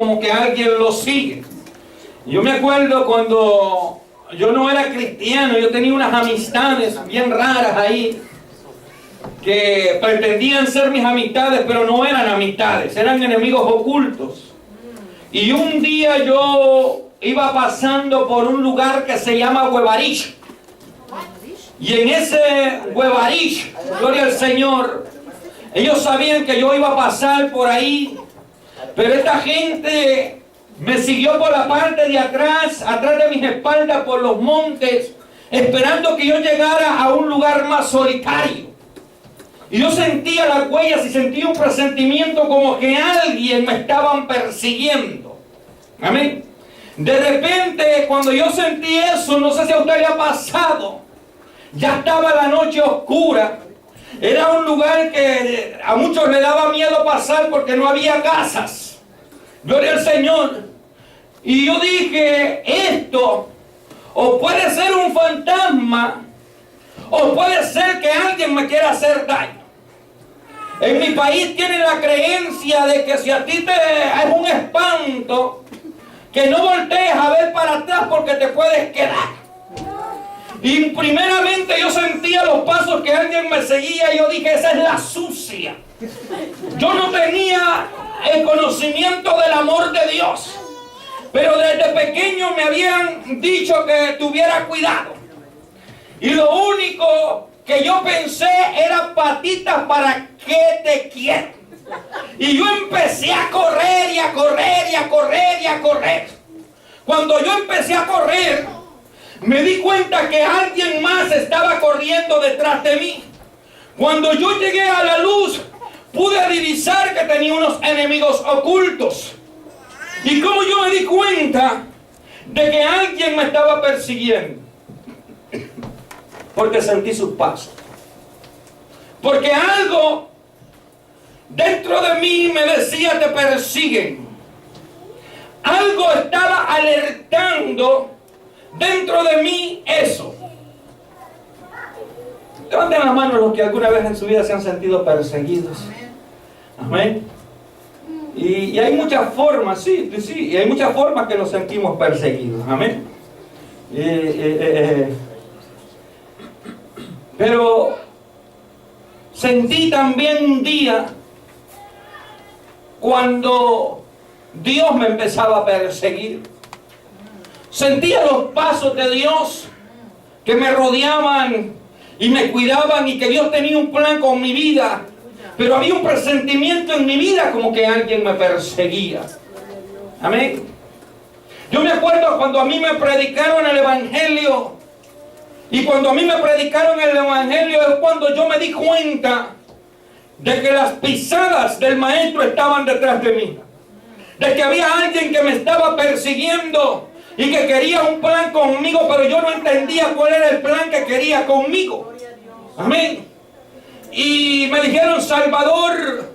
como que alguien lo sigue. Yo me acuerdo cuando yo no era cristiano, yo tenía unas amistades bien raras ahí que pretendían ser mis amistades, pero no eran amistades, eran enemigos ocultos. Y un día yo iba pasando por un lugar que se llama Huevarish. Y en ese Huevarish, gloria al Señor, ellos sabían que yo iba a pasar por ahí, pero esta gente me siguió por la parte de atrás, atrás de mis espaldas, por los montes, esperando que yo llegara a un lugar más solitario. Y yo sentía las huellas y sentía un presentimiento como que alguien me estaban persiguiendo. Amén. De repente, cuando yo sentí eso, no sé si a usted le ha pasado, ya estaba la noche oscura. Era un lugar que a muchos le daba miedo pasar porque no había casas. Gloria al Señor. Y yo dije, esto o puede ser un fantasma o puede ser que alguien me quiera hacer daño. En mi país tienen la creencia de que si a ti te es un espanto, que no voltees a ver para atrás porque te puedes quedar. Y primeramente yo sentía los pasos que alguien me seguía y yo dije, esa es la sucia. Yo no tenía el conocimiento del amor de Dios, pero desde pequeño me habían dicho que tuviera cuidado. Y lo único que yo pensé era patitas para que te quiero. Y yo empecé a correr y a correr y a correr y a correr. Cuando yo empecé a correr, me di cuenta que alguien más estaba corriendo detrás de mí. Cuando yo llegué a la luz, pude divisar que tenía unos enemigos ocultos. Y como yo me di cuenta de que alguien me estaba persiguiendo, porque sentí sus pasos. Porque algo dentro de mí me decía, te persiguen. Algo estaba alertando dentro de mí eso. Levanten las manos los que alguna vez en su vida se han sentido perseguidos. Amén. Y hay muchas formas, sí, y hay muchas formas que nos sentimos perseguidos. Amén. Pero sentí también un día cuando Dios me empezaba a perseguir. Sentía los pasos de Dios que me rodeaban y me cuidaban y que Dios tenía un plan con mi vida. Pero había un presentimiento en mi vida como que alguien me perseguía. Amén. Yo me acuerdo cuando a mí me predicaron el Evangelio. Y cuando a mí me predicaron el Evangelio es cuando yo me di cuenta de que las pisadas del Maestro estaban detrás de mí. De que había alguien que me estaba persiguiendo y que quería un plan conmigo, pero yo no entendía cuál era el plan que quería conmigo. Amén. Y me dijeron, Salvador,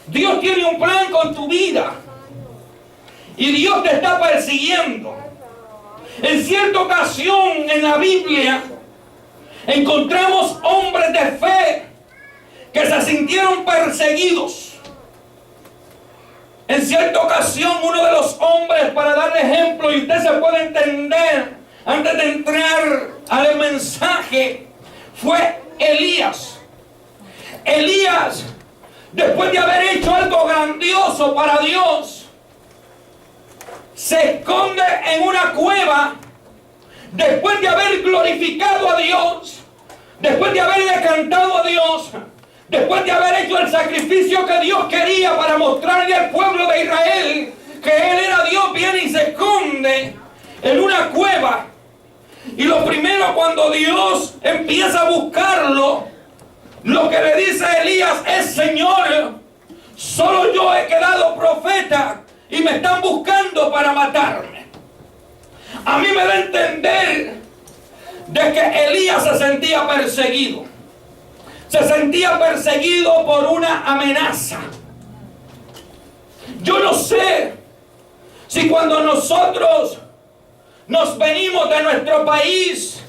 Dios tiene un plan con tu vida. Y Dios te está persiguiendo. En cierta ocasión en la Biblia encontramos hombres de fe que se sintieron perseguidos. En cierta ocasión uno de los hombres, para darle ejemplo y usted se puede entender antes de entrar al mensaje, fue Elías. Elías, después de haber hecho algo grandioso para Dios, se esconde en una cueva después de haber glorificado a Dios, después de haberle cantado a Dios, después de haber hecho el sacrificio que Dios quería para mostrarle al pueblo de Israel que Él era Dios, viene y se esconde en una cueva. Y lo primero, cuando Dios empieza a buscarlo, lo que le dice a Elías es, Señor, solo yo he quedado profeta y me están buscando para matarme. A mí me da a entender de que Elías se sentía perseguido. Se sentía perseguido por una amenaza. Yo no sé si cuando nosotros nos venimos de nuestro país,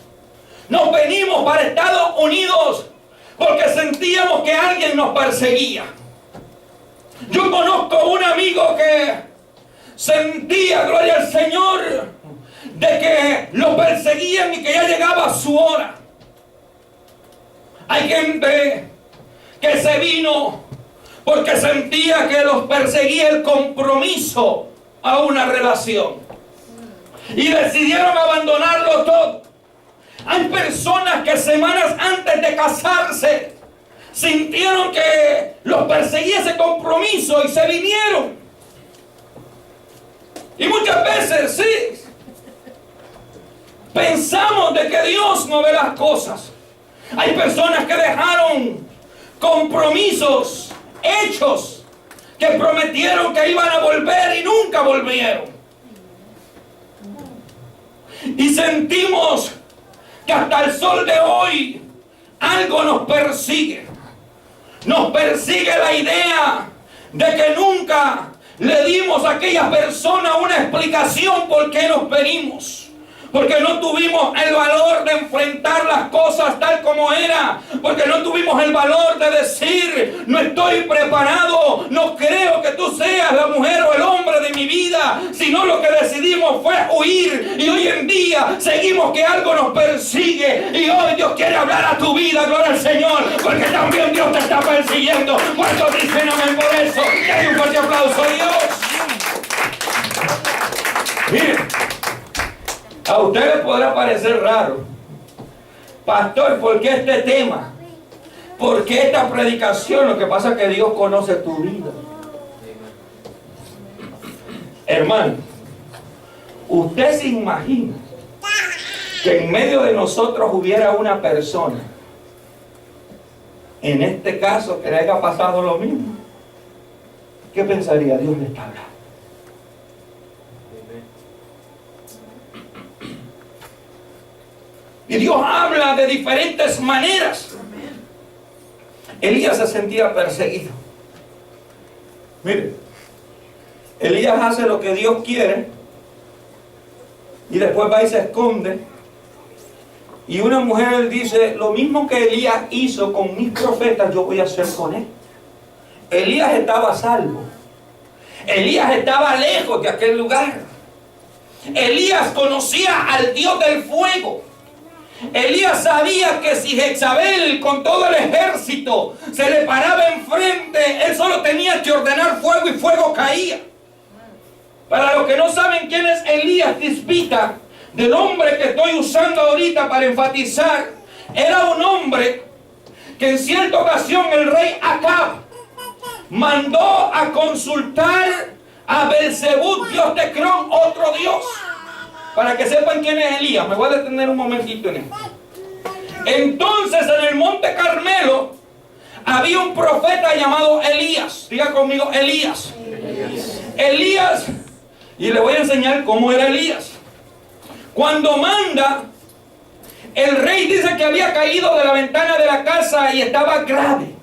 nos venimos para Estados Unidos porque sentíamos que alguien nos perseguía. Yo conozco un amigo que sentía, gloria al Señor, de que lo perseguían y que ya llegaba su hora. Hay gente que se vino porque sentía que los perseguía el compromiso a una relación y decidieron abandonarlo todo. Hay personas que semanas antes de casarse sintieron que los perseguía ese compromiso y se vinieron. Y muchas veces sí pensamos de que Dios no ve las cosas. Hay personas que dejaron compromisos hechos, que prometieron que iban a volver y nunca volvieron. Y sentimos que hasta el sol de hoy algo nos persigue. Nos persigue la idea de que nunca le dimos a aquella persona una explicación por qué nos venimos. Porque no tuvimos el valor de enfrentar las cosas tal como era. Porque no tuvimos el valor de decir, no estoy preparado, no creo que tú seas la mujer o el hombre de mi vida. Sino lo que decidimos fue huir. Y hoy en día seguimos que algo nos persigue. Y hoy Dios quiere hablar a tu vida, gloria al Señor. Porque también Dios te está persiguiendo. ¿Cuántos dicen amén por eso? Y hay un fuerte aplauso a Dios. Miren. A ustedes podrá parecer raro, pastor, ¿por qué este tema? ¿Por qué esta predicación? Lo que pasa es que Dios conoce tu vida. Hermano, usted se imagina que en medio de nosotros hubiera una persona, en este caso, que le haya pasado lo mismo. ¿Qué pensaría? Dios le está hablando. Y Dios habla de diferentes maneras. Elías se sentía perseguido. Mire, Elías hace lo que Dios quiere y después va y se esconde. Y una mujer dice, lo mismo que Elías hizo con mis profetas, yo voy a hacer con él. Elías estaba a salvo. Elías estaba lejos de aquel lugar. Elías conocía al Dios del fuego. Elías sabía que si Jezabel con todo el ejército se le paraba enfrente, él solo tenía que ordenar fuego y fuego caía. Para los que no saben quién es Elías Tisbita, del hombre que estoy usando ahorita para enfatizar, era un hombre que en cierta ocasión el rey Acab mandó a consultar a Belzebú, dios de Cron, otro dios. Para que sepan quién es Elías, me voy a detener un momentito en esto. Entonces en el monte Carmelo había un profeta llamado Elías. Diga conmigo, Elías. Elías, y le voy a enseñar cómo era Elías. Cuando manda, el rey dice que había caído de la ventana de la casa y estaba grave.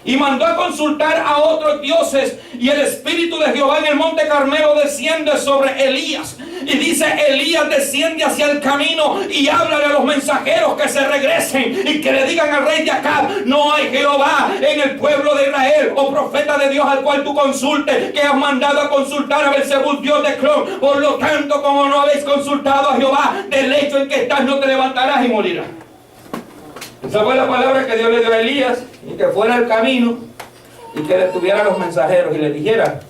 Y mandó a consultar a otros dioses. Y el Espíritu de Jehová en el monte Carmelo desciende sobre Elías. Y dice, Elías desciende hacia el camino y háblale a los mensajeros que se regresen y que le digan al rey de Acab, no hay Jehová en el pueblo de Israel, o profeta de Dios al cual tú consultes, que has mandado a consultar a Belzebú, dios de Cron. Por lo tanto, como no habéis consultado a Jehová, del lecho en que estás no te levantarás y morirás. Esa fue la palabra que Dios le dio a Elías, y que fuera al camino y que detuviera a los mensajeros y les dijera,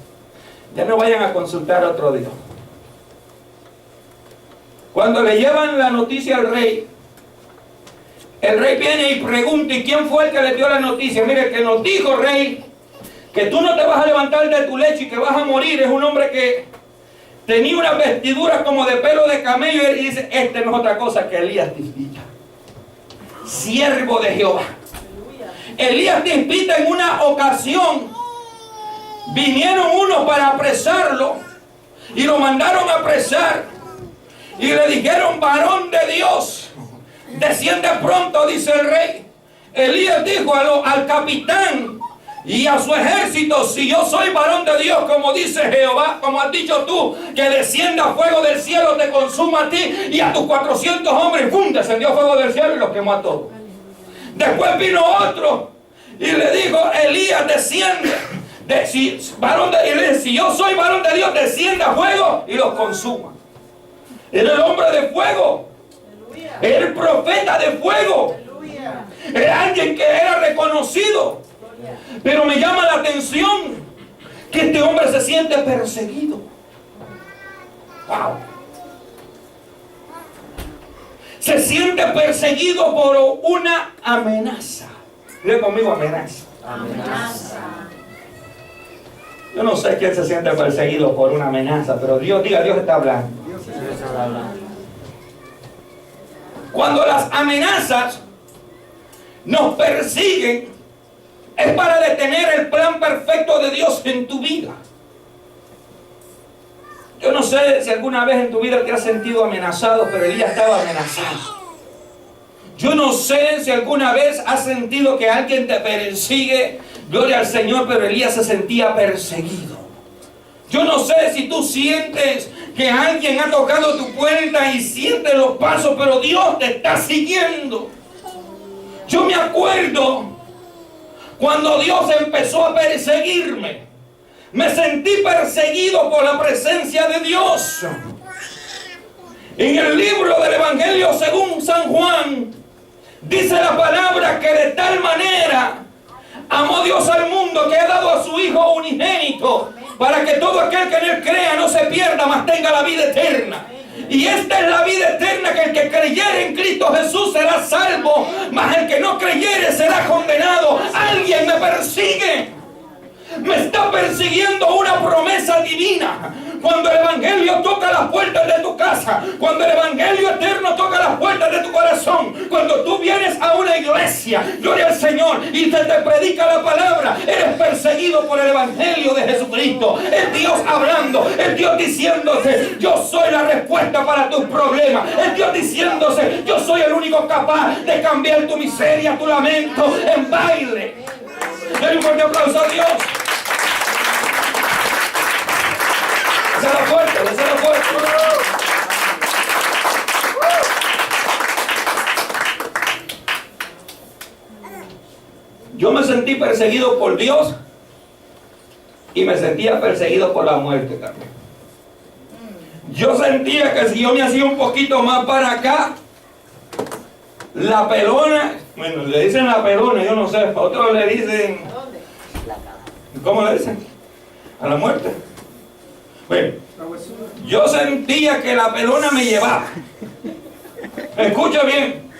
ya no vayan a consultar a otro Dios. Cuando le llevan la noticia al rey, el rey viene y pregunta, ¿y quién fue el que le dio la noticia? Mire, el que nos dijo, rey, que tú no te vas a levantar de tu lecho y que vas a morir, es un hombre que tenía unas vestiduras como de pelo de camello, y dice, este no es otra cosa que Elías Tisbita, siervo de Jehová. Elías Tisbita, en una ocasión vinieron unos para apresarlo y lo mandaron a apresar y le dijeron, varón de Dios, desciende pronto, dice el rey. Elías dijo al capitán y a su ejército, si yo soy varón de Dios, como dice Jehová, como has dicho tú, que descienda fuego del cielo, te consuma a ti y a tus 400 hombres. ¡Pum! Descendió fuego del cielo y los quemó a todos. Después vino otro y le dijo, Elías, desciende. Si yo soy varón de Dios, descienda fuego los consuma. Era el hombre de fuego. Era el profeta de fuego. Era alguien que era reconocido. Pero me llama la atención que este hombre se siente perseguido. Wow. Se siente perseguido por una amenaza. Diga conmigo, amenaza. Amenaza. Yo no sé quién se siente perseguido por una amenaza, pero Dios está hablando. Cuando las amenazas nos persiguen, es para detener el plan perfecto de Dios en tu vida. Yo no sé si alguna vez en tu vida te has sentido amenazado, pero Elías estaba amenazado. Yo no sé si alguna vez has sentido que alguien te persigue, gloria al Señor, pero Elías se sentía perseguido. Yo no sé si tú sientes que alguien ha tocado tu puerta y sientes los pasos, pero Dios te está siguiendo. Yo me acuerdo cuando Dios empezó a perseguirme. Me sentí perseguido por la presencia de Dios. En el libro del Evangelio según San Juan, dice la palabra que de tal manera amó Dios al mundo que ha dado a su Hijo unigénito, para que todo aquel que en Él crea no se pierda, mas tenga la vida eterna. Y esta es la vida eterna, que el que creyere en Cristo Jesús será salvo, mas el que no creyere será condenado. Alguien me persigue. Me está persiguiendo una promesa divina. Cuando el Evangelio toca las puertas de tu casa, cuando el Evangelio eterno toca las puertas de tu corazón, cuando tú vienes a una iglesia, gloria al Señor, y te predica la palabra, eres perseguido por el Evangelio de Jesucristo. Es Dios hablando, es Dios diciéndote: yo soy la respuesta para tus problemas. Es Dios diciéndose: yo soy el único capaz de cambiar tu miseria, tu lamento en baile. Denle un fuerte aplauso a Dios. Déselo fuerte, déselo fuerte. Yo me sentí perseguido por Dios y me sentía perseguido por la muerte también. Yo sentía que si yo me hacía un poquito más para acá, la pelona, bueno, le dicen la pelona, yo no sé, otros le dicen, ¿cómo le dicen? A la muerte. Bueno, yo sentía que la pelona me llevaba. Escucha bien.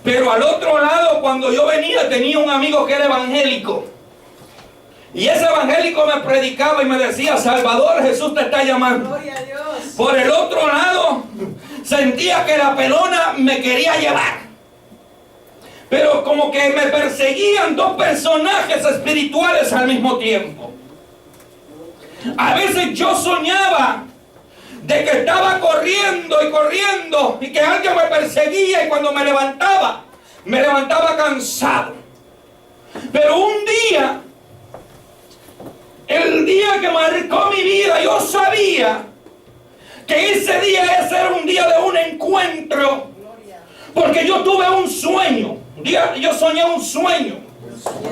Pero al otro lado, cuando yo venía, tenía un amigo que era evangélico. Y ese evangélico me predicaba y me decía: Salvador, Jesús te está llamando. Gloria a Dios. Por el otro lado, sentía que la pelona me quería llevar. Pero como que me perseguían dos personajes espirituales al mismo tiempo. A veces yo soñaba de que estaba corriendo y corriendo y que alguien me perseguía, y cuando me levantaba cansado. Pero un día, el día que marcó mi vida, yo sabía que ese día iba a ser un día de un encuentro, porque yo tuve un sueño. Diga, yo soñé un sueño.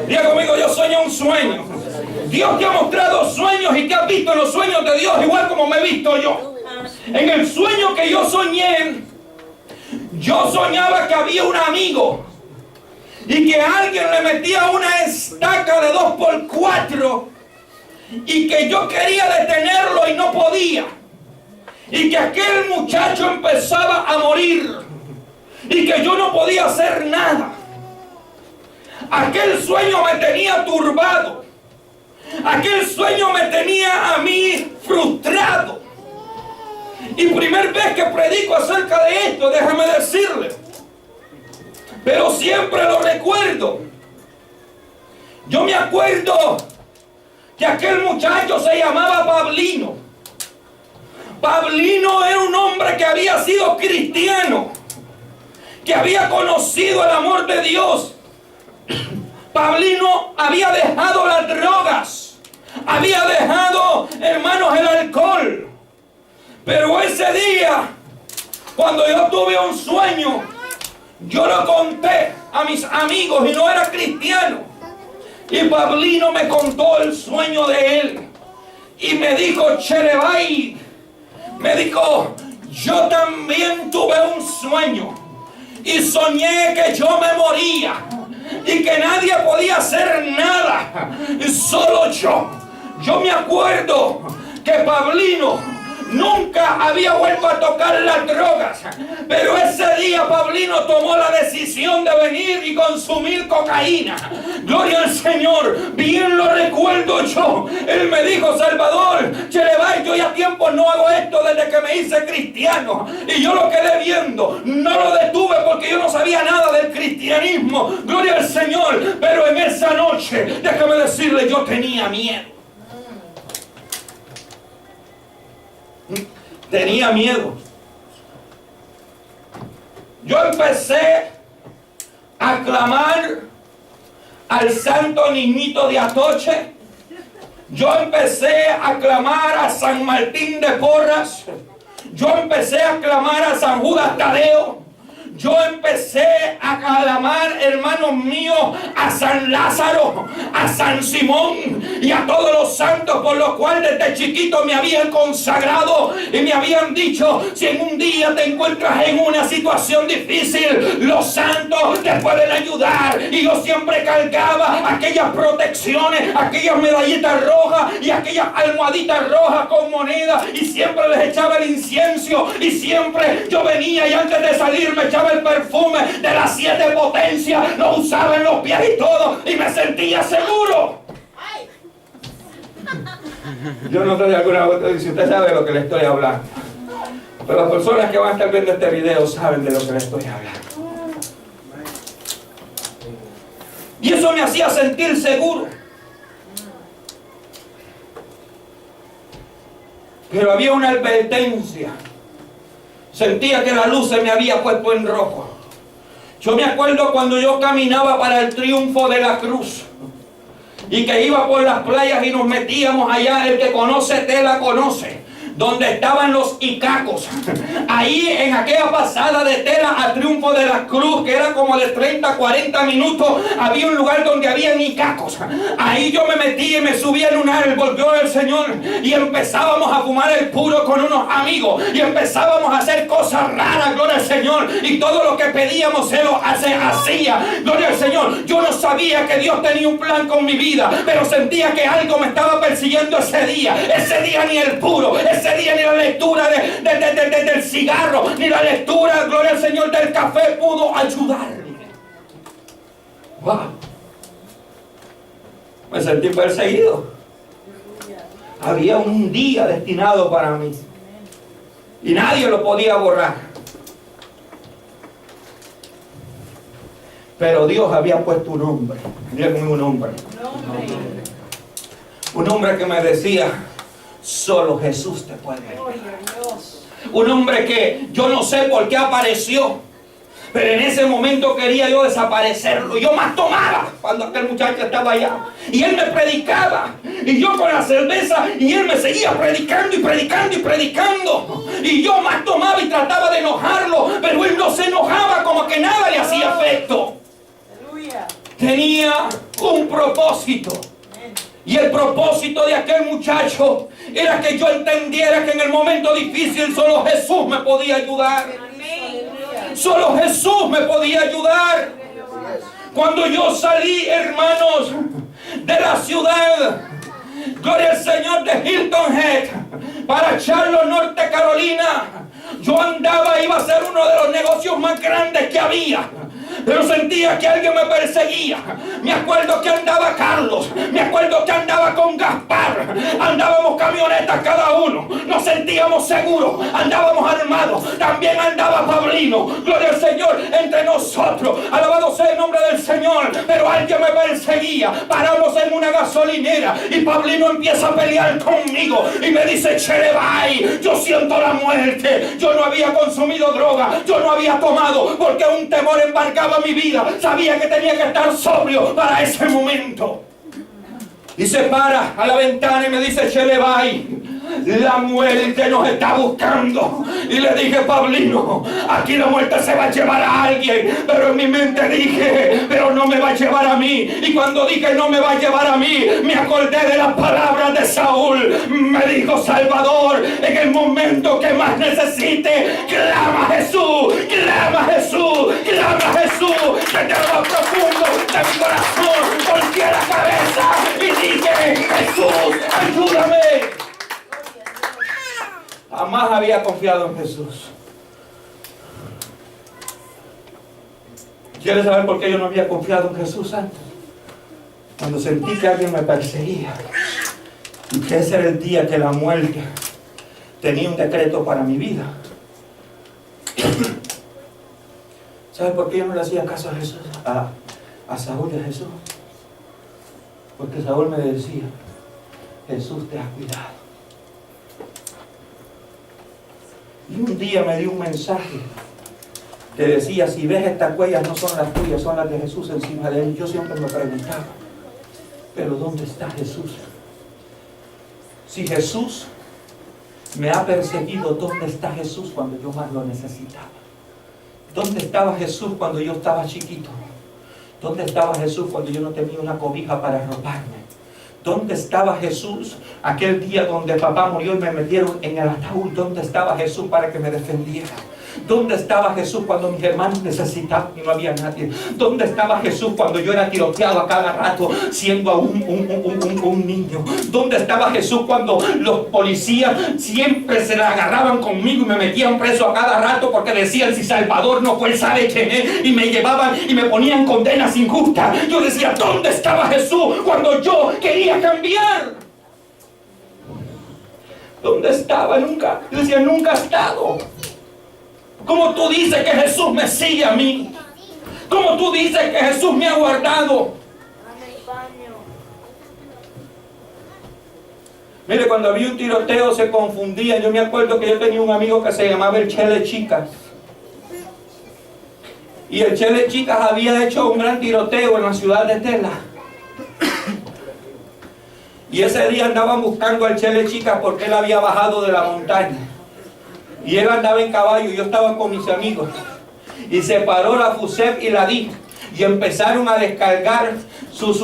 Diga conmigo: yo soñé un sueño. Dios te ha mostrado sueños y te has visto en los sueños de Dios, igual como me he visto yo. En el sueño que yo soñé, yo soñaba que había un amigo y que alguien le metía una estaca de 2x4 y que yo quería detenerlo y no podía, y que aquel muchacho empezaba a morir y que yo no podía hacer nada. Aquel sueño me tenía turbado. Aquel sueño me tenía a mí frustrado. Y primer vez que predico acerca de esto, déjame decirle, pero siempre lo recuerdo. Yo me acuerdo que aquel muchacho se llamaba Pablino. Pablino era un hombre que había sido cristiano, que había conocido el amor de Dios. Pablino había dejado las drogas, había dejado, hermanos, el alcohol. Pero ese día, cuando yo tuve un sueño, yo lo conté a mis amigos y no era cristiano. Y Pablino me contó el sueño de él y me dijo: Cherebay, Me dijo, yo también tuve un sueño y soñé que yo me moría y que nadie podía hacer nada, solo yo. Yo me acuerdo que Pablino nunca había vuelto a tocar las drogas, pero ese día Pablino tomó la decisión de venir y consumir cocaína. Gloria al Señor, bien lo recuerdo yo. Él me dijo, Salvador, Chelebay, yo ya tiempo no hago esto desde que me hice cristiano. Y yo lo quedé viendo, no lo detuve porque yo no sabía nada del cristianismo. Gloria al Señor, pero en esa noche, déjame decirle, yo tenía miedo. Tenía miedo. Yo empecé a clamar al santo niñito de Atoche. Yo empecé a clamar a San Martín de Porras. Yo empecé a clamar a San Judas Tadeo. Yo empecé a clamar, hermanos míos, a San Lázaro, a San Simón y a todos los santos por los cuales desde chiquito me habían consagrado y me habían dicho, si en un día te encuentras en una situación difícil, los santos te pueden ayudar. Y yo siempre cargaba aquellas protecciones, aquellas medallitas rojas y aquellas almohaditas rojas con monedas, y siempre les echaba el incienso, y siempre yo venía y antes de salir me echaba el perfume de las 7 potencias, lo usaba en los pies y todo, y me sentía seguro. Yo no estoy alguna vez, si usted sabe de lo que le estoy hablando, pero las personas que van a estar viendo este video saben de lo que le estoy hablando. Y eso me hacía sentir seguro. Pero había una advertencia. Sentía que la luz se me había puesto en rojo. Yo me acuerdo cuando yo caminaba para el Triunfo de la Cruz y que iba por las playas y nos metíamos allá. El que conoce Tela conoce donde estaban los Icacos. Ahí en aquella pasada de Tela a Triunfo de la Cruz, que era como de 30 40 minutos, había un lugar donde habían Icacos. Ahí yo me metí y me subí en un árbol, gloria al Señor, y empezábamos a fumar el puro con unos amigos y empezábamos a hacer cosas raras, gloria al Señor, y todo lo que pedíamos se lo hacía, gloria al Señor. Yo no sabía que Dios tenía un plan con mi vida, pero sentía que algo me estaba persiguiendo ese día ni el puro, ese día ni la lectura del cigarro, ni la lectura, gloria al Señor, del café pudo ayudarme. Wow. Me sentí perseguido. Había un día destinado para mí y nadie lo podía borrar. Pero Dios había puesto un hombre. Miren, un hombre. Un hombre que me decía, solo Jesús te puede ayudar. Un hombre que yo no sé por qué apareció, pero en ese momento quería yo desaparecerlo. Yo más tomaba cuando aquel muchacho estaba allá, y él me predicaba, y yo con la cerveza, y él me seguía predicando y predicando y predicando, y yo más tomaba y trataba de enojarlo, pero él no se enojaba, como que nada le hacía efecto. Tenía un propósito. Y el propósito de aquel muchacho era que yo entendiera que en el momento difícil solo Jesús me podía ayudar. Solo Jesús me podía ayudar. Cuando yo salí, hermanos, de la ciudad, gloria al Señor, de Hilton Head para Charlotte, Norte Carolina, yo andaba, iba a ser uno de los negocios más grandes que había, pero sentía que alguien me perseguía. Me acuerdo que andaba Carlos, me acuerdo que andaba con Gaspar, andábamos camionetas cada uno, nos sentíamos seguros, andábamos armados, también andaba Pablino, gloria al Señor, entre nosotros, alabado sea el nombre del Señor. Pero alguien me perseguía. Paramos en una gasolinera y Pablino empieza a pelear conmigo y me dice, Chelebay, yo siento la muerte. Yo no había consumido droga, yo no había tomado, porque un temor embarcaba mi vida. Sabía que tenía que estar sobrio para ese momento. Y se para a la ventana y me dice, Chelebay, La muerte nos está buscando. Y le dije, Pablino, aquí la muerte se va a llevar a alguien. Pero en mi mente dije, pero no me va a llevar a mí. Y cuando dije no me va a llevar a mí, me acordé de las palabras de Saúl. Me dijo, Salvador, en el momento que más necesite, clama a Jesús, clama a Jesús, clama a Jesús. Desde lo más profundo de mi corazón volteé la cabeza y dije, Jesús, ayúdame. Jamás había confiado en Jesús. ¿Quieres saber por qué yo no había confiado en Jesús antes? Cuando sentí que alguien me perseguía y que ese era el día que la muerte tenía un decreto para mi vida. ¿Sabes por qué yo no le hacía caso a Jesús? A Saúl y a Jesús. Porque Saúl me decía, Jesús te ha cuidado. Y un día me dio un mensaje que decía, si ves estas huellas no son las tuyas, son las de Jesús encima de él. Yo siempre me preguntaba, pero ¿dónde está Jesús? Si Jesús me ha perseguido, ¿dónde está Jesús cuando yo más lo necesitaba? ¿Dónde estaba Jesús cuando yo estaba chiquito? ¿Dónde estaba Jesús cuando yo no tenía una cobija para roparme? ¿Dónde estaba Jesús aquel día donde papá murió y me metieron en el ataúd? ¿Dónde estaba Jesús para que me defendiera? ¿Dónde estaba Jesús cuando mis hermanos necesitaban y no había nadie? ¿Dónde estaba Jesús cuando yo era tiroteado a cada rato siendo aún un niño? ¿Dónde estaba Jesús cuando los policías siempre se la agarraban conmigo y me metían preso a cada rato porque decían, si Salvador no fue, él sabe quién es? Y me llevaban y me ponían condenas injustas. Yo decía, ¿dónde estaba Jesús cuando yo quería cambiar? ¿Dónde estaba? Nunca. Yo decía, nunca ha estado. ¿Cómo tú dices que Jesús me sigue a mí? ¿Cómo tú dices que Jesús me ha guardado? Mire, cuando había un tiroteo se confundían. Yo me acuerdo que yo tenía un amigo que se llamaba el Chele Chicas. Y el Chele Chicas había hecho un gran tiroteo en la ciudad de Tela. Y ese día andaban buscando al Chele Chicas porque él había bajado de la montaña. Y él andaba en caballo, yo estaba con mis amigos. Y se paró la FUSEP y la DIC. Y empezaron a descargar su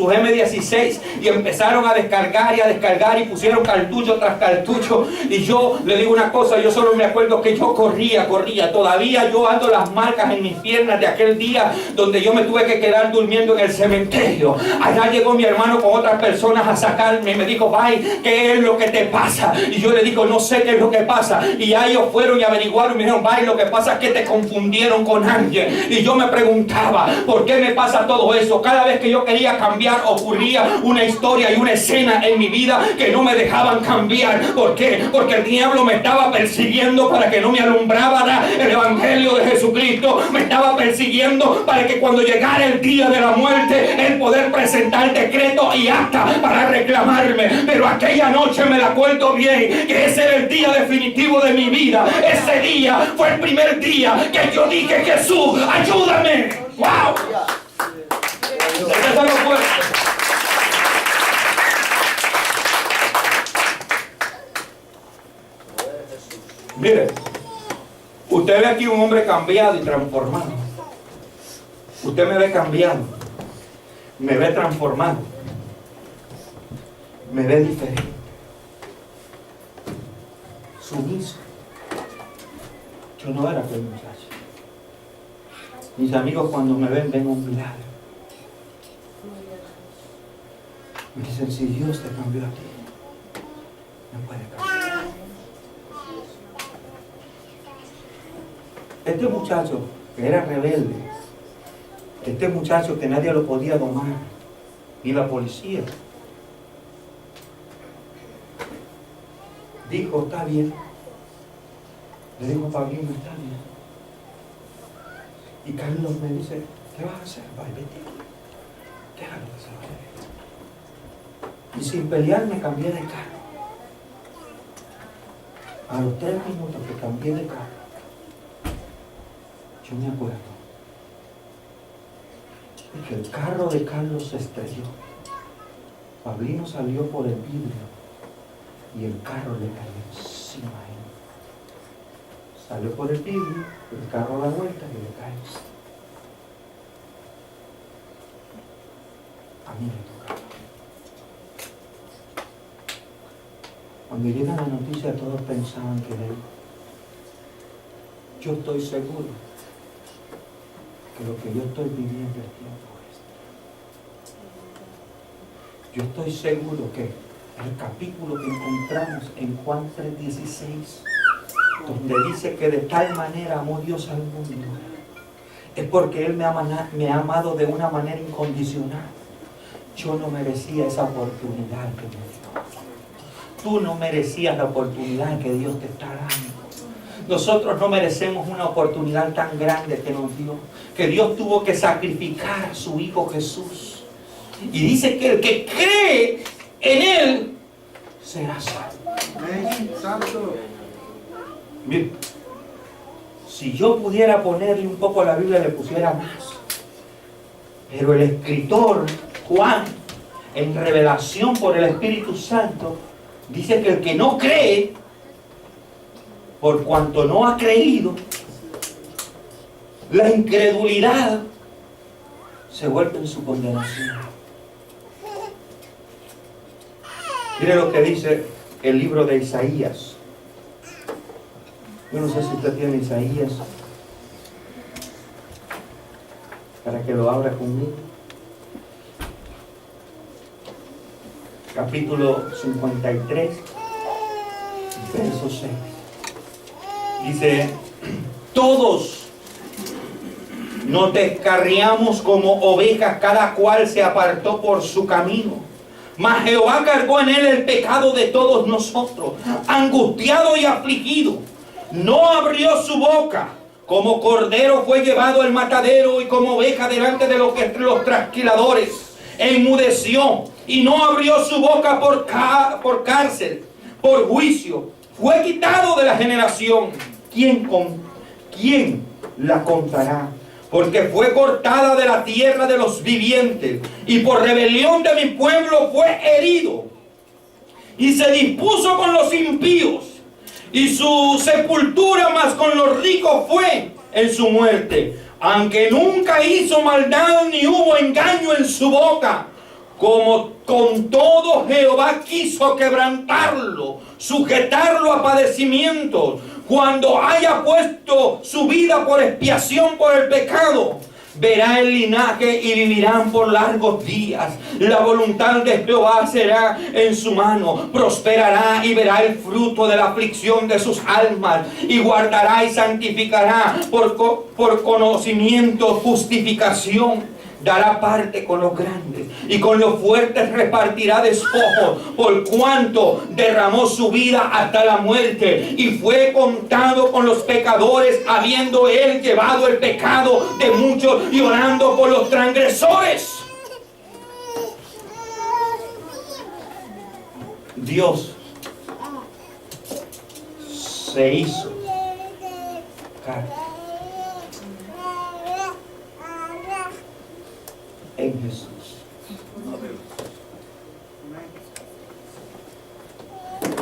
M16. Y empezaron a descargar y pusieron cartucho tras cartucho. Y yo le digo una cosa, yo solo me acuerdo que yo corría. Todavía yo ando las marcas en mis piernas de aquel día donde yo me tuve que quedar durmiendo en el cementerio. Allá llegó mi hermano con otras personas a sacarme y me dijo, Bay, ¿qué es lo que te pasa? Y yo le digo, no sé qué es lo que pasa. Y ya ellos fueron y averiguaron y me dijeron, Bay, lo que pasa es que te confundieron con alguien. Y yo me preguntaba, ¿por qué me pasa todo eso? Cada vez que yo quería cambiar ocurría una historia y una escena en mi vida que no me dejaban cambiar. ¿Por qué? Porque el diablo me estaba persiguiendo para que no me alumbrara el evangelio de Jesucristo. Me estaba persiguiendo para que cuando llegara el día de la muerte, él poder presentar decreto y acta para reclamarme. Pero aquella noche me la acuerdo bien, que ese era el día definitivo de mi vida. Ese día fue el primer día que yo dije, Jesús, ayúdame. ¡Wow! Mire, usted ve aquí un hombre cambiado y transformado. Usted me ve cambiado, me ve transformado, me ve diferente, sumiso. Yo no era aquel muchacho. Mis amigos cuando me ven un milagro. Me dicen, si Dios te cambió a ti, me puede cambiar. Este muchacho que era rebelde, este muchacho que nadie lo podía domar, ni la policía, dijo, está bien. Le dijo, Pablino, está bien. Y Carlos me dice, ¿qué vas a hacer? Vaya, vete. Déjalo que se vaya. Y sin pelear me cambié de carro. A los 3 minutos que cambié de carro, yo me acuerdo de que el carro de Carlos se estrelló. Pablino salió por el vidrio y el carro le cayó encima a él. Salió por el vidrio, el carro da vuelta y le cae. A mí me tocaba. Cuando llega la noticia, todos pensaban que era él. Yo estoy seguro que lo que yo estoy viviendo es tiempo este. Yo estoy seguro que el capítulo que encontramos en Juan 3:16, donde dice que de tal manera amó Dios al mundo, es porque Él me ha amado de una manera incondicional. Yo no merecía esa oportunidad que me dio. Tú no merecías la oportunidad que Dios te está dando. Nosotros no merecemos una oportunidad tan grande que nos dio, que Dios tuvo que sacrificar a su Hijo Jesús. Y dice que el que cree en Él será salvo. Mira, si yo pudiera ponerle un poco a la Biblia, le pusiera más. Pero el escritor Juan, en revelación por el Espíritu Santo, dice que el que no cree, por cuanto no ha creído, la incredulidad se vuelve en su condenación. Mire lo que dice el libro de Isaías. Yo no sé si usted tiene Isaías para que lo abra conmigo. Capítulo 53, verso 6. Dice: todos nos descarriamos como ovejas, cada cual se apartó por su camino. Mas Jehová cargó en él el pecado de todos nosotros. Angustiado y afligido, no abrió su boca. Como cordero fue llevado al matadero, y como oveja delante de los trasquiladores enmudeció, y no abrió su boca por cárcel, por juicio. Fue quitado de la generación. ¿Quién la contará? Porque fue cortada de la tierra de los vivientes, y por rebelión de mi pueblo fue herido. Y se dispuso con los impíos, y su sepultura más con los ricos fue en su muerte. Aunque nunca hizo maldad ni hubo engaño en su boca, como con todo Jehová quiso quebrantarlo, sujetarlo a padecimientos. Cuando haya puesto su vida por expiación por el pecado, verá el linaje y vivirán por largos días. La voluntad de Jehová será en su mano. Prosperará y verá el fruto de la aflicción de sus almas. Y guardará y santificará por conocimiento, justificación. Dará parte con los grandes, y con los fuertes repartirá despojos, por cuanto derramó su vida hasta la muerte, y fue contado con los pecadores, habiendo él llevado el pecado de muchos y orando por los transgresores. Dios se hizo carne en Jesús.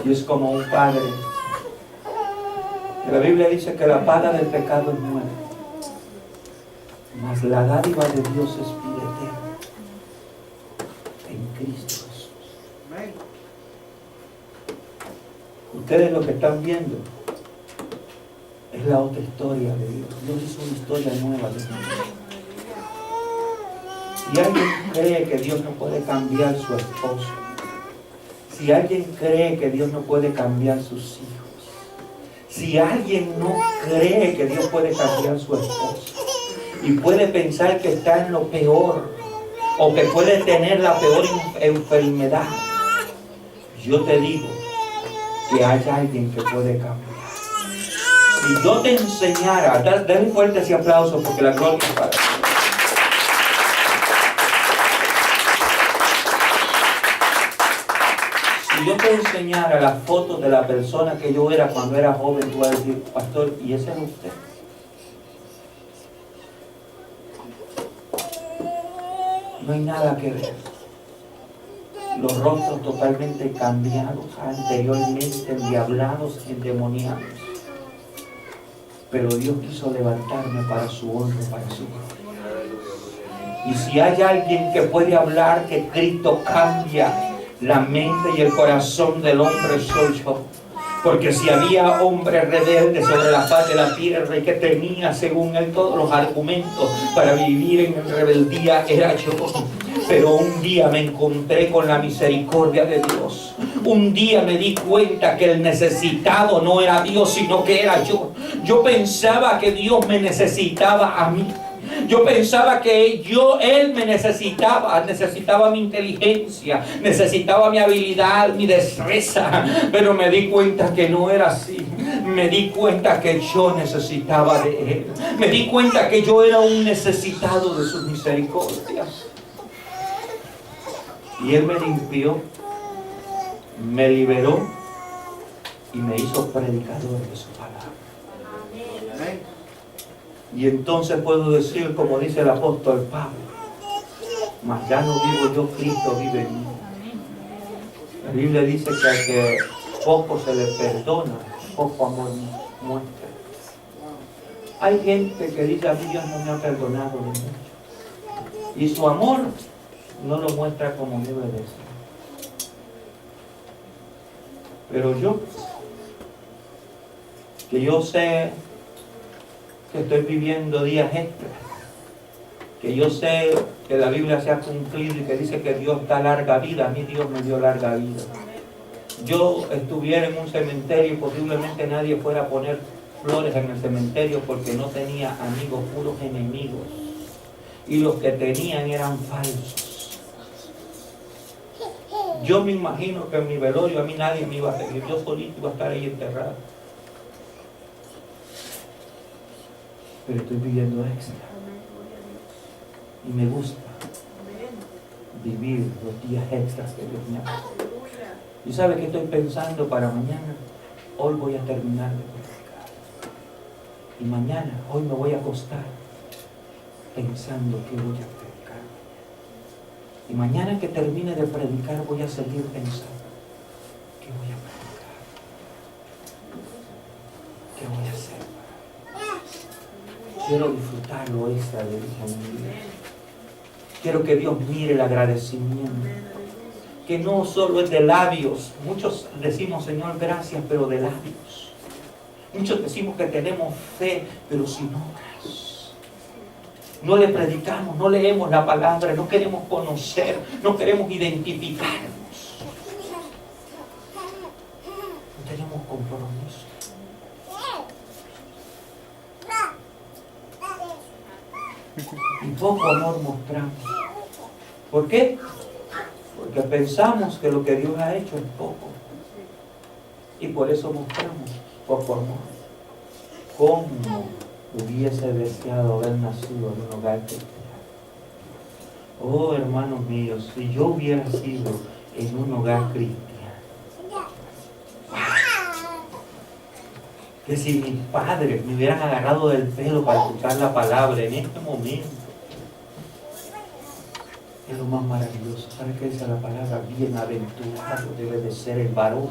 Y es como un padre. La Biblia dice que la paga del pecado es muerte, mas la dádiva de Dios es vida eterna en Cristo Jesús. Ustedes lo que están viendo es la otra historia de Dios. Dios hizo una historia nueva de Dios. Si alguien cree que Dios no puede cambiar su esposo, si alguien cree que Dios no puede cambiar sus hijos, si alguien no cree que Dios puede cambiar su esposo y puede pensar que está en lo peor o que puede tener la peor enfermedad, yo te digo que hay alguien que puede cambiar. Si yo te enseñara, denle fuerte ese aplauso porque la gloria es para ti. Si yo te enseñara las fotos de la persona que yo era cuando era joven, tú vas a decir: pastor, ¿y ese es usted? No hay nada que ver. los rostros totalmente cambiados, anteriormente endiablados, endemoniados. Pero Dios quiso levantarme para su honra, para su gloria. Y si hay alguien que puede hablar que Cristo cambia la mente y el corazón del hombre, soy yo. Porque si había hombres rebeldes sobre la faz de la tierra y que tenía, según él, todos los argumentos para vivir en rebeldía, era yo. Pero un día me encontré con la misericordia de Dios. Un día me di cuenta que el necesitado no era Dios, sino que era yo. Yo pensaba que Dios me necesitaba a mí. Yo pensaba que Él me necesitaba mi inteligencia, necesitaba mi habilidad, mi destreza, pero me di cuenta que no era así. Me di cuenta que yo necesitaba de Él. Me di cuenta que yo era un necesitado de sus misericordias. Y Él me limpió, me liberó y me hizo predicador de su palabra. Y entonces puedo decir, como dice el apóstol Pablo, mas ya no vivo yo, Cristo vive en mí. La Biblia dice que al que poco se le perdona, poco amor muestra. Hay gente que dice, a mí Dios no me ha perdonado de mucho. Y su amor no lo muestra como debe de ser. Pero yo, que yo sé que estoy viviendo días extras, que yo sé que la Biblia se ha cumplido y que dice que Dios da larga vida. A mí Dios me dio larga vida. Yo estuviera en un cementerio y posiblemente nadie fuera a poner flores en el cementerio porque no tenía amigos, puros enemigos, y los que tenían eran falsos. Yo me imagino que en mi velorio a mí nadie me iba a seguir, yo solito iba a estar ahí enterrado. Pero estoy viviendo extra. Y me gusta vivir los días extras que Dios me ha dado. ¿Y sabe qué estoy pensando para mañana? Hoy voy a terminar de predicar. Y mañana, hoy me voy a acostar pensando que voy a predicar. Y mañana que termine de predicar voy a seguir pensando que voy a predicar. ¿Qué voy a hacer? Quiero disfrutar lo extra de Dios en mi vida. Quiero que Dios mire el agradecimiento. Que no solo es de labios. Muchos decimos, Señor, gracias, pero de labios. Muchos decimos que tenemos fe, pero sin obras. No le predicamos, no leemos la palabra, no queremos conocer, no queremos identificarnos. No tenemos compromiso. Y poco amor mostramos. ¿Por qué? Porque pensamos que lo que Dios ha hecho es poco. Y por eso mostramos poco amor. ¿Cómo hubiese deseado haber nacido en un hogar cristiano? Oh, hermanos míos, si yo hubiera sido en un hogar cristiano, que si mis padres me hubieran agarrado del pelo para escuchar la palabra en este momento, es lo más maravilloso. ¿Sabe qué dice la palabra? Bienaventurado debe de ser el varón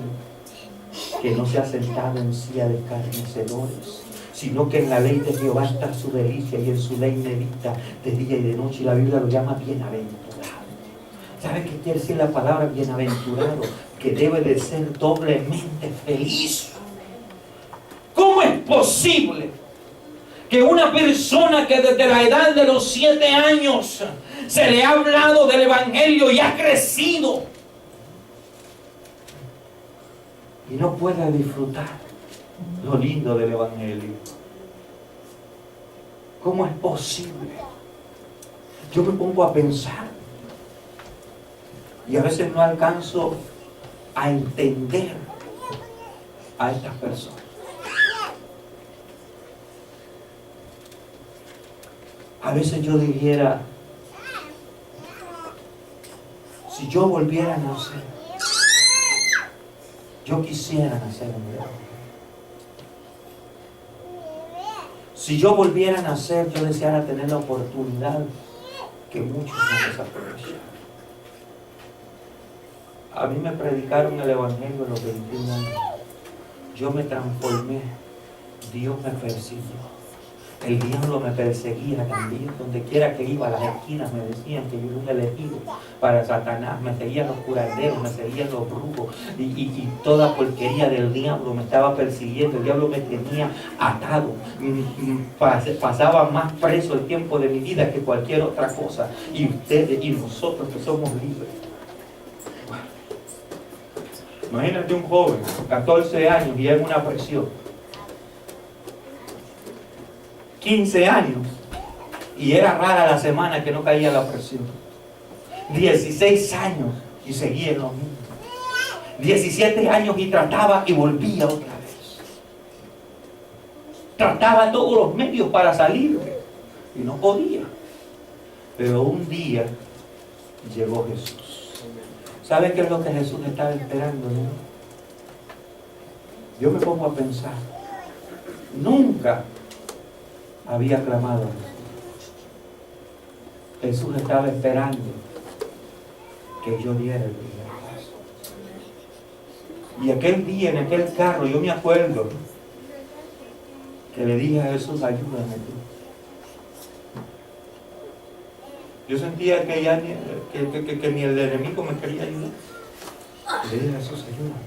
que no se ha sentado en silla de escarnecedores, sino que en la ley de Jehová está su delicia y en su ley medita de día y de noche. Y la Biblia lo llama bienaventurado. ¿Sabe qué quiere decir la palabra bienaventurado? Que debe de ser doblemente feliz. ¿Cómo es posible que una persona que desde la edad de los 7 años se le ha hablado del Evangelio y ha crecido y no pueda disfrutar lo lindo del Evangelio? ¿Cómo es posible? Yo me pongo a pensar y a veces no alcanzo a entender a estas personas. A veces yo dijera, si yo volviera a nacer, yo quisiera nacer en el Evangelio. Si yo volviera a nacer, yo deseara tener la oportunidad que muchos no desaprovechan. A mí me predicaron el Evangelio a los 21 años. Yo me transformé. Dios me persiguió. El diablo me perseguía también. Donde quiera que iba, a las esquinas me decían que yo era un elegido para Satanás. Me seguían los curanderos, me seguían los brujos. Y toda porquería del diablo me estaba persiguiendo. El diablo me tenía atado. Pasaba más preso el tiempo de mi vida que cualquier otra cosa. Y ustedes y nosotros que somos libres. Imagínate un joven, 14 años y en una presión. 15 años y era rara la semana que no caía la presión. 16 años y seguía en lo mismo. 17 años y trataba y volvía otra vez. Trataba todos los medios para salir y no podía. Pero un día llegó Jesús. ¿Sabe qué es lo que Jesús estaba esperando? ¿No? Yo me pongo a pensar. Nunca había clamado a Jesús. Jesús estaba esperando que yo diera el primer paso. Y aquel día en aquel carro yo me acuerdo que le dije a Jesús, ayúdame tú. Yo sentía que ya ni el enemigo me quería ayudar. Le dije a Jesús, ayúdame.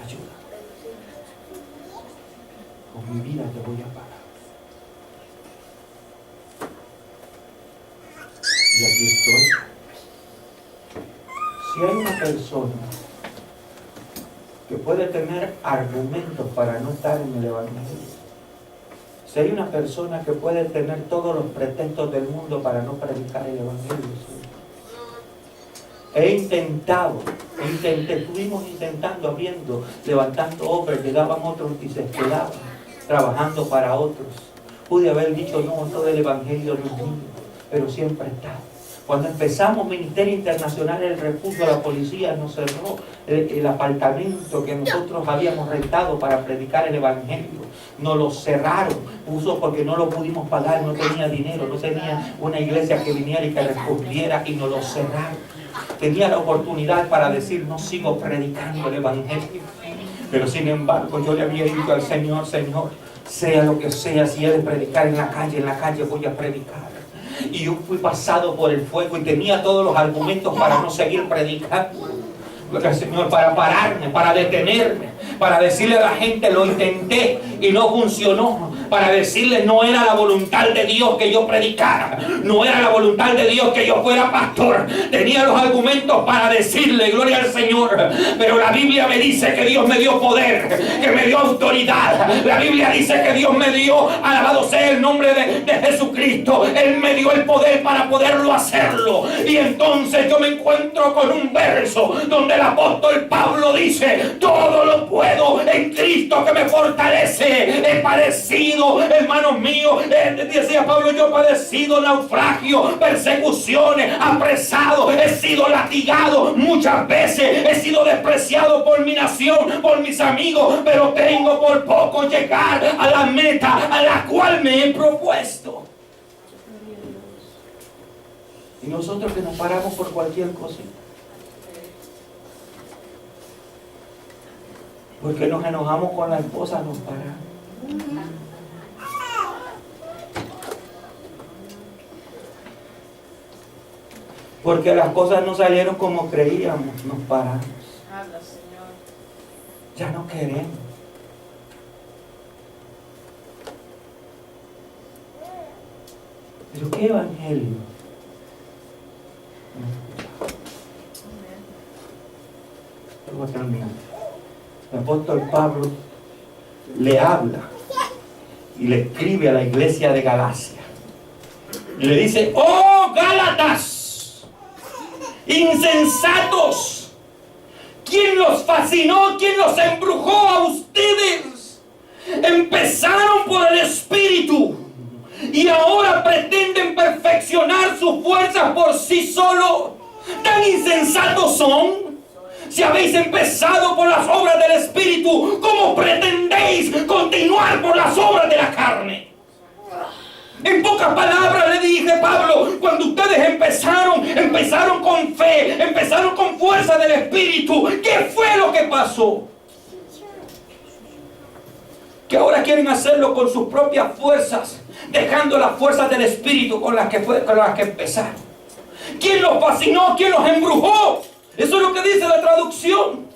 Ayúdame. Con mi vida te voy a pagar. Y aquí estoy. Si hay una persona que puede tener argumentos para no estar en el Evangelio, si hay una persona que puede tener todos los pretextos del mundo para no predicar el Evangelio, estuvimos intentando, abriendo, levantando obras, llegaban otros y se quedaban trabajando para otros. Pude haber dicho, no, todo el Evangelio no es mío, pero siempre está. Cuando empezamos Ministerio Internacional, el refugio, la policía nos cerró el apartamento que nosotros habíamos rentado para predicar el Evangelio. Nos lo cerraron, porque no lo pudimos pagar, no tenía dinero, no tenía una iglesia que viniera y que respondiera, y nos lo cerraron. Tenía la oportunidad para decir, no sigo predicando el Evangelio. Pero sin embargo yo le había dicho al Señor, Señor, sea lo que sea, si he de predicar en la calle voy a predicar. Y yo fui pasado por el fuego y tenía todos los argumentos para no seguir predicando. Porque el Señor, para pararme, para detenerme, para decirle a la gente, lo intenté y no funcionó. Para decirle, no era la voluntad de Dios que yo predicara, no era la voluntad de Dios que yo fuera pastor. Tenía los argumentos para decirle, gloria al Señor, pero la Biblia me dice que Dios me dio poder, que me dio autoridad. La Biblia dice que Dios me dio, alabado sea el nombre de Jesucristo, Él me dio el poder para poderlo hacerlo. Y entonces yo me encuentro con un verso donde el apóstol Pablo dice, todo lo puedo en Cristo que me fortalece. He padecido, hermanos míos, decía Pablo, yo he padecido naufragio, persecuciones, apresado, he sido latigado muchas veces, he sido despreciado por mi nación, por mis amigos, pero tengo por poco llegar a la meta a la cual me he propuesto. Y nosotros que nos paramos por cualquier cosa, porque nos enojamos con la esposa, nos paramos. Porque las cosas no salieron como creíamos, nos paramos. Ya no queremos. Pero ¿qué evangelio? Voy a terminar. El apóstol Pablo le habla y le escribe a la iglesia de Galacia y le dice, ¡oh Gálatas! ¡Insensatos! ¿Quién los fascinó? ¿Quién los embrujó a ustedes? Empezaron por el Espíritu y ahora pretenden perfeccionar sus fuerzas por sí solos. ¿Tan insensatos son? Si habéis empezado por las obras del Espíritu, ¿cómo pretendéis continuar por las obras de la carne? En pocas palabras le dije, Pablo, cuando ustedes empezaron con fe, empezaron con fuerza del Espíritu, ¿qué fue lo que pasó? Que ahora quieren hacerlo con sus propias fuerzas, dejando las fuerzas del Espíritu con las que empezaron. ¿Quién los fascinó? ¿Quién los embrujó? Eso es lo que dice la traducción.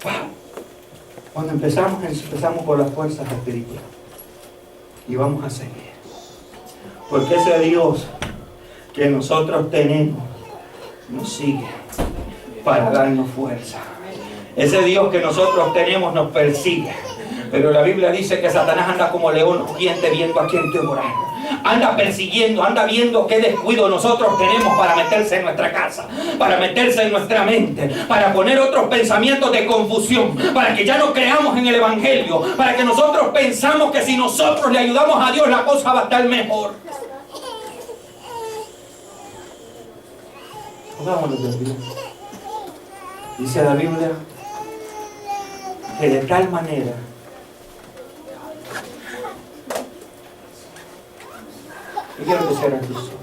Wow. Cuando empezamos por las fuerzas espirituales. Y vamos a seguir. Porque ese Dios que nosotros tenemos nos sigue para darnos fuerza. Ese Dios que nosotros tenemos nos persigue. Pero la Biblia dice que Satanás anda como león rugiente viendo a quién devorar. Anda persiguiendo, anda viendo qué descuido nosotros tenemos para meterse en nuestra casa, para meterse en nuestra mente, para poner otros pensamientos de confusión, para que ya no creamos en el Evangelio, para que nosotros pensamos que si nosotros le ayudamos a Dios la cosa va a estar mejor. Pongámonos de pie. Dice la Biblia que de tal manera y quiero que cierren tus ojos.